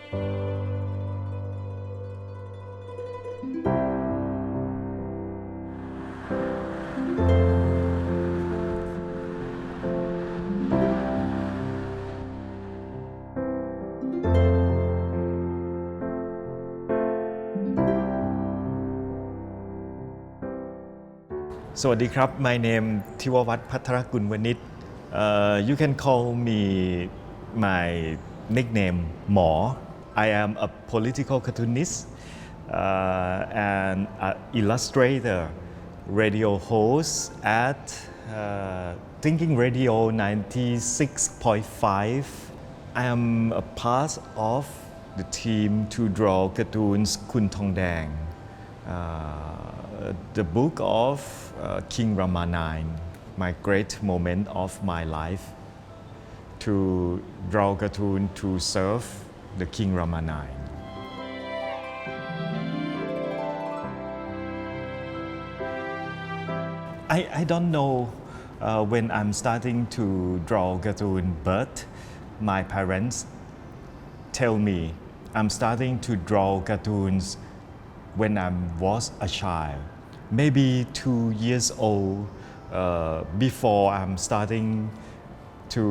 สวัสดีครับ My name Thiwawat Pattaragulwanit. You can call me my nickname หมอ I am a political cartoonist and an illustrator, radio host at Thinking Radio 96.5. I am a part of the team to draw cartoons คุณทองแดง the book of King Rama IX, my great moment of my life to draw cartoon to serve the King Rama IX. I don't know when I'm starting to draw cartoon, but my parents tell me I'm starting to draw cartoons when I was a child, maybe 2 years old, before I'm starting to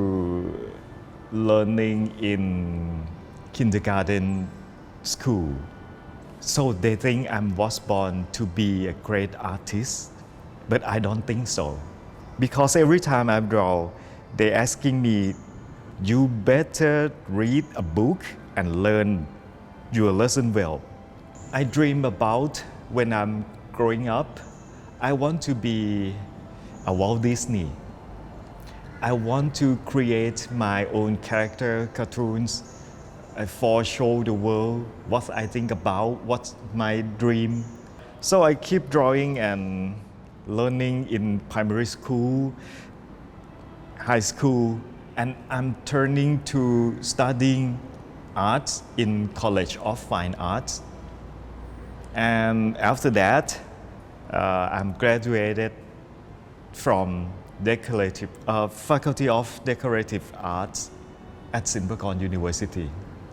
learning in kindergarten school. So they think I was born to be a great artist, but I don't think so. Because every time I draw, they asking me, you better read a book and learn your lesson well. I dream about when I'm growing up, I want to be a Walt Disney. I want to create my own character cartoons for show the world what I think about, what's my dream. So I keep drawing and learning in primary school, high school, and I'm turning to studying arts in College of Fine Arts. And after that, I'm graduated from Faculty of Decorative Arts at Silpakon University.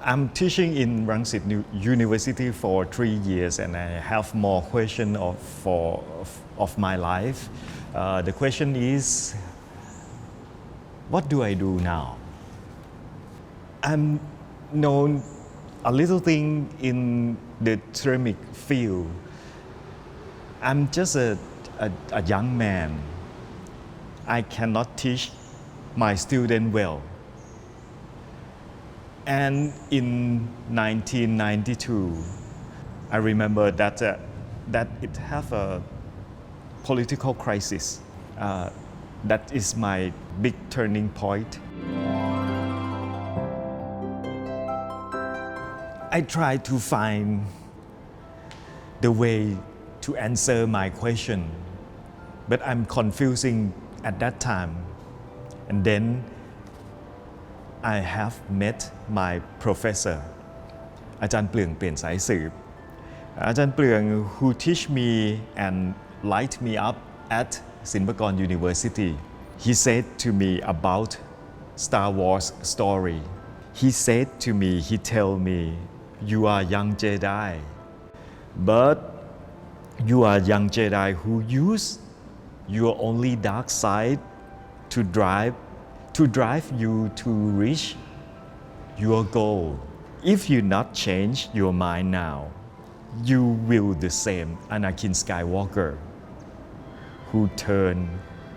I'm teaching in Rangsit University for 3 years, and I have more questions of my life. The question is, what do I do now? I'm known a little thing in the ceramic field. I'm just a young man. I cannot teach my student well. And in 1992, I remember that it have a political crisis. That is my big turning point. I try to find the way to answer my question, but I'm confusing at that time. And then I have met my professor, อาจารย์เปลืองเปลี่ยนสายสืบ อาจารย์เปลือง who teach me and light me up at Silpakon University. He said to me about Star Wars story. He said to me, he tell me, you are young Jedi, but you are young Jedi who use your only dark side to drive you to reach your goal. If you not change your mind now, you will the same Anakin Skywalker who turn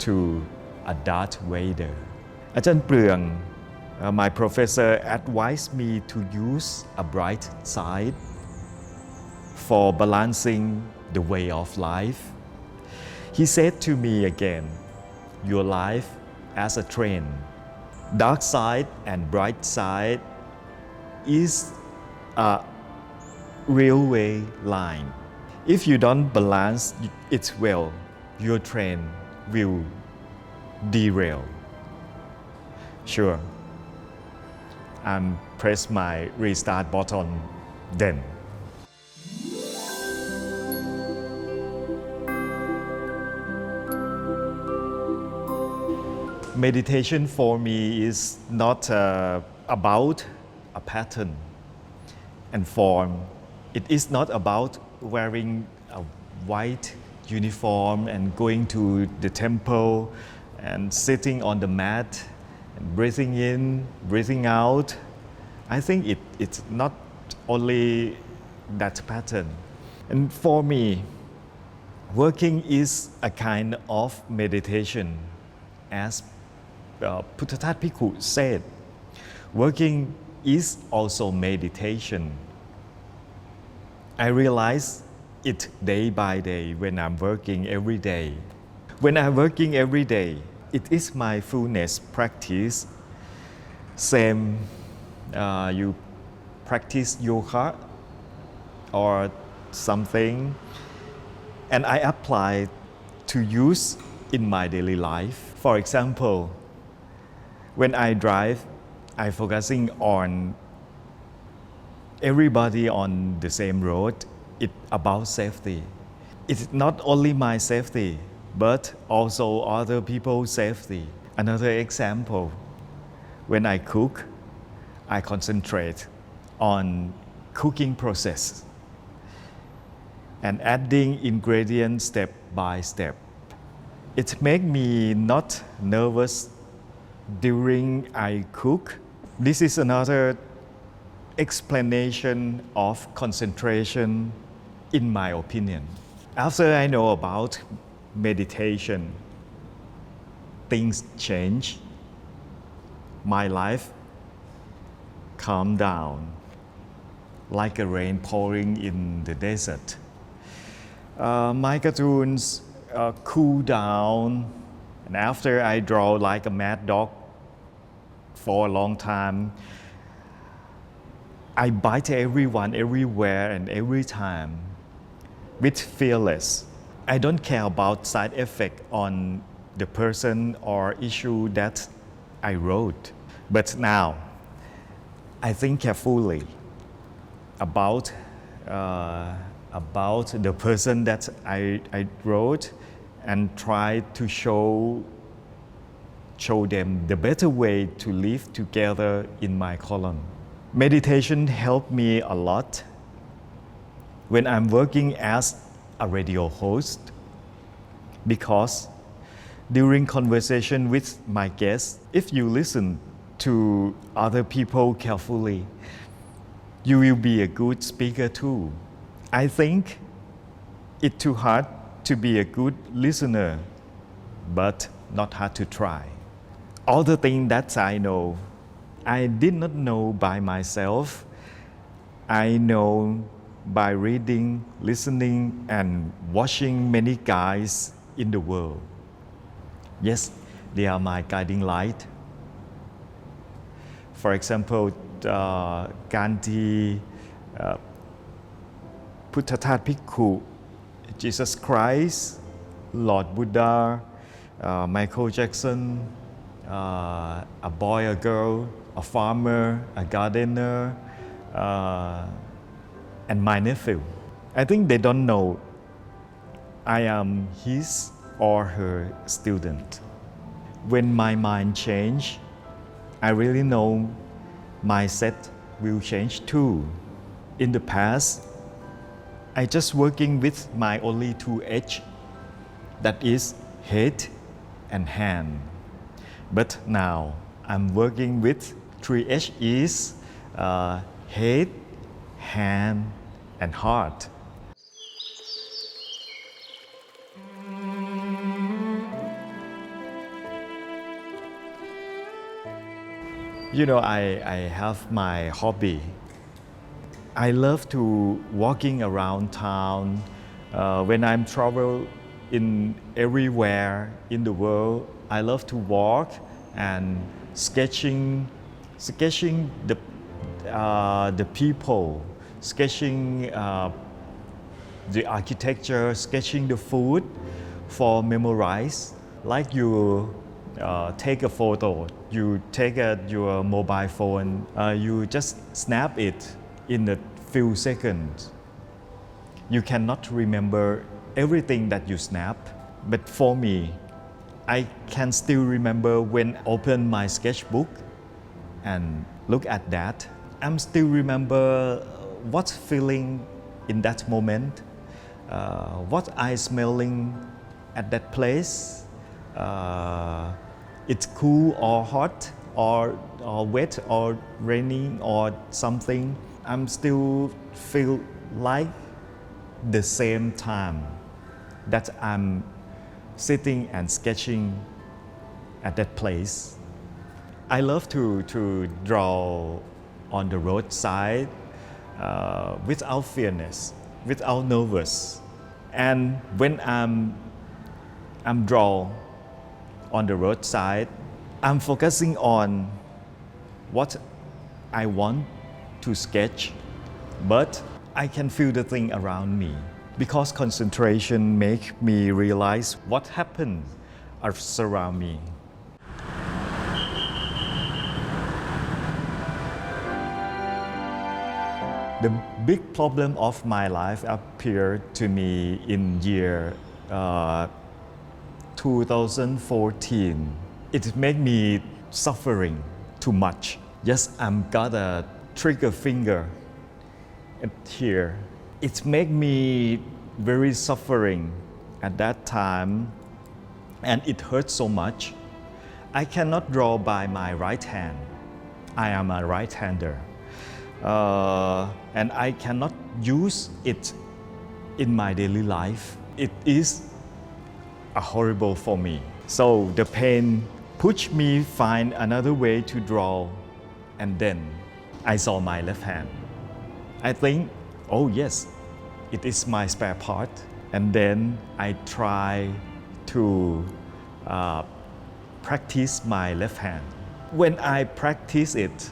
to a Darth Vader. อาจารย์เปลือง my professor advised me to use a bright side for balancing the way of life. He said to me again, your life as a train, dark side and bright side is a railway line. If you don't balance it well, your train will derail. Sure, I'm press my restart button then. Meditation for me is not about a pattern. and form. It is not about wearing a white uniform and going to the temple and sitting on the mat and breathing in, breathing out. I think it's not only that pattern. And for me, working is a kind of meditation. As Puttatat Bhikkhu said, working is also meditation. I realize it day by day when I'm working every day. When I'm working every day, it is mindfulness practice. Same, you practice yoga or something, and I apply to use in my daily life. For example, when I drive, I'm focusing on everybody on the same road. It's about safety. It's not only my safety, but also other people's safety. Another example, when I cook, I concentrate on cooking process and adding ingredients step by step. It makes me not nervous during I cook. This is another explanation of concentration in my opinion. After I know about meditation, things change. My life calmed down like a rain pouring in the desert. My cartoons cool down, and after I draw like a mad dog for a long time, I bite everyone, everywhere, and every time with fearless. I don't care about side effect on the person or issue that I wrote. But now, I think carefully about the person that I wrote and try to show them the better way to live together in my column. Meditation helped me a lot when I'm working as a radio host, because during conversation with my guests, if you listen to other people carefully, you will be a good speaker too. I think it's too hard to be a good listener, but not hard to try. All the things that I know, I did not know by myself. I know by reading, listening, and watching many guides in the world. Yes, they are my guiding light. For example, Gandhi, Puttatat Bhikkhu, Jesus Christ, Lord Buddha, Michael Jackson, a boy, a girl, a farmer, a gardener, and my nephew. I think they don't know I am his or her student. When my mind change, I really know my set will change too. In the past, I just working with my only 2 H, that is head and hand. But now I'm working with 3 H is head, hand, and heart. You know, I have my hobby. I love to walking around town. When I'm travel in everywhere in the world, I love to walk and sketching the people, sketching the architecture, sketching the food for memorize. Like you take a photo, you take your mobile phone, you just snap it in a few seconds. You cannot remember everything that you snap, but for me, I can still remember when I open my sketchbook and look at that. I'm still remember what feeling in that moment, what I smelling at that place, it's cool or hot or wet or raining or something, I'm still feel like the same time that I'm sitting and sketching at that place. I love to draw on the roadside without fearness, without nervous. And when I'm draw on the roadside, I'm focusing on what I want to sketch, but I can feel the thing around me because concentration makes me realize what happened surround me. The big problem of my life appeared to me in year 2014. It made me suffering too much. Yes, I'm got a trigger finger here. It made me very suffering at that time, and it hurt so much. I cannot draw by my right hand. I am a right-hander, and I cannot use it in my daily life. It is horrible for me. So the pain pushed me find another way to draw, and then I saw my left hand. I think, oh yes, it is my spare part. And then I try to practice my left hand. When I practice it,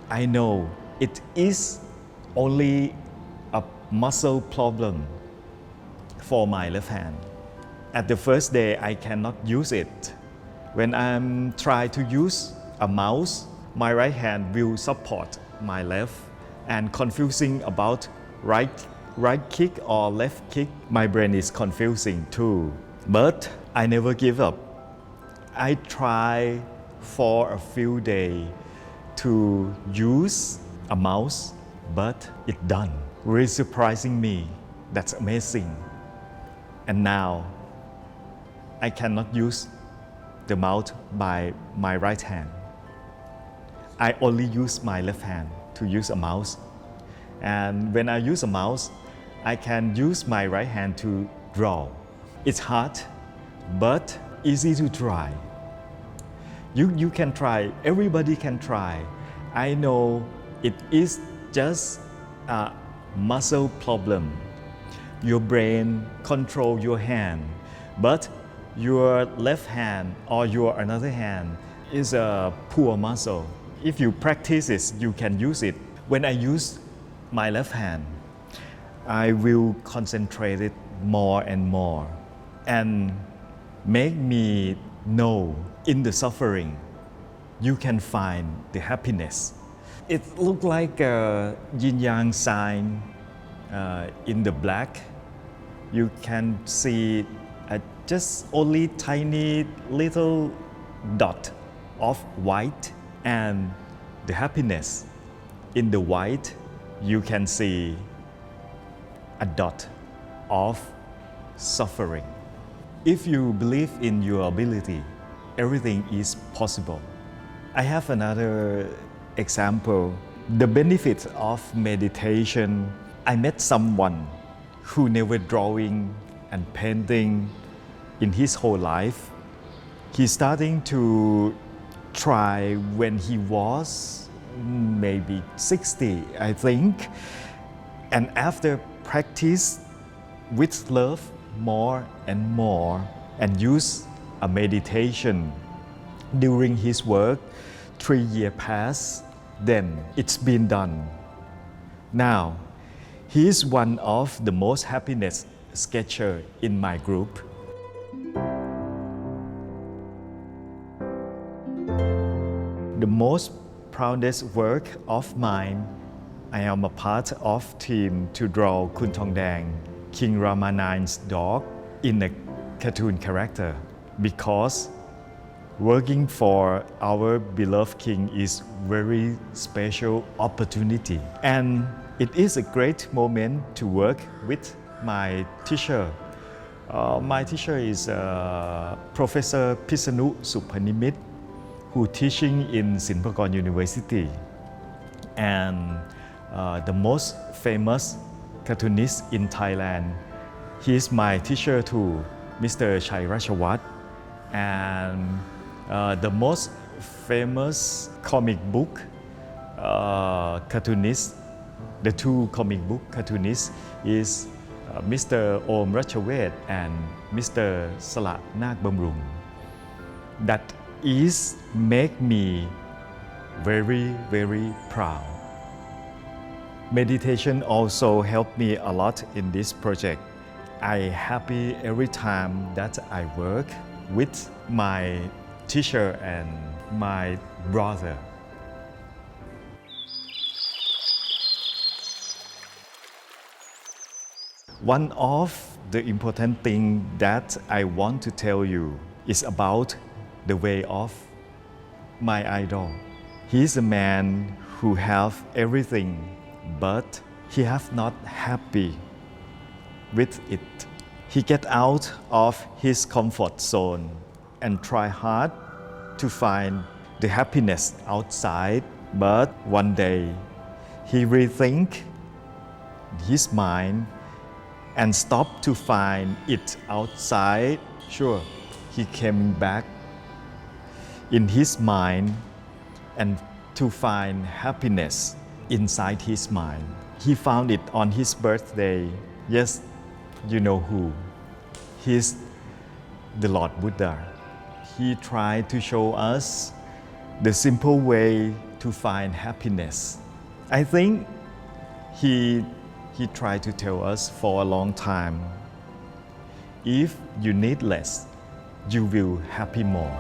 I know it is only a muscle problem for my left hand. At the first day, I cannot use it. When I'm trying to use a mouse, my right hand will support my left, and confusing about right kick or left kick, my brain is confusing too. But I never give up. I try for a few days to use a mouse, but it done. Really surprising me. That's amazing. And now I cannot use the mouse by my right hand. I only use my left hand to use a mouse. And when I use a mouse, I can use my right hand to draw. It's hard, but easy to try. You can try, everybody can try. I know it is just a muscle problem. Your brain control your hand, but your left hand or your another hand is a poor muscle. If you practice it, you can use it. When I use my left hand, I will concentrate it more and more and make me know in the suffering you can find the happiness. It looks like a yin-yang sign in the black. You can see just only tiny little dot of white, and the happiness in the white you can see a dot of suffering. If you believe in your ability, everything is possible. I have another example. The benefit of meditation. I met someone who never drawing and painting in his whole life. He's starting to try when he was maybe 60, I think. And after practice with love more and more and use a meditation during his work, 3 years passed, then it's been done. Now, he is one of the most happiness sketcher in my group. The most proudest work of mine, I am a part of team to draw Kun Thong Dang, King Rama IX's dog, in a cartoon character, because working for our beloved king is very special opportunity. And It is a great moment to work with my teacher. My teacher is Professor Pisanu Suphanimit, who teaching in Sinpakon University, and the most famous cartoonist in Thailand. He is my teacher too, Mr. Chai Rachawat, and the most famous comic book cartoonist, the two comic book cartoonists is Mr. Om Rachavet and Mr. Sala Nak Bamrung. That is make me very proud. Meditation also helped me a lot in this project. I happy every time that I work with my teacher and my brother. One of the important thing that I want to tell you is about the way of my idol. He is a man who have everything, but he have not happy with it. He get out of his comfort zone and try hard to find the happiness outside, but one day he rethink his mind and stop to find it outside. Sure, he came back in his mind and to find happiness inside his mind. He found it on his birthday. Yes, you know who. He's the Lord Buddha. He tried to show us the simple way to find happiness. I think he tried to tell us for a long time, if you need less, you will happy more.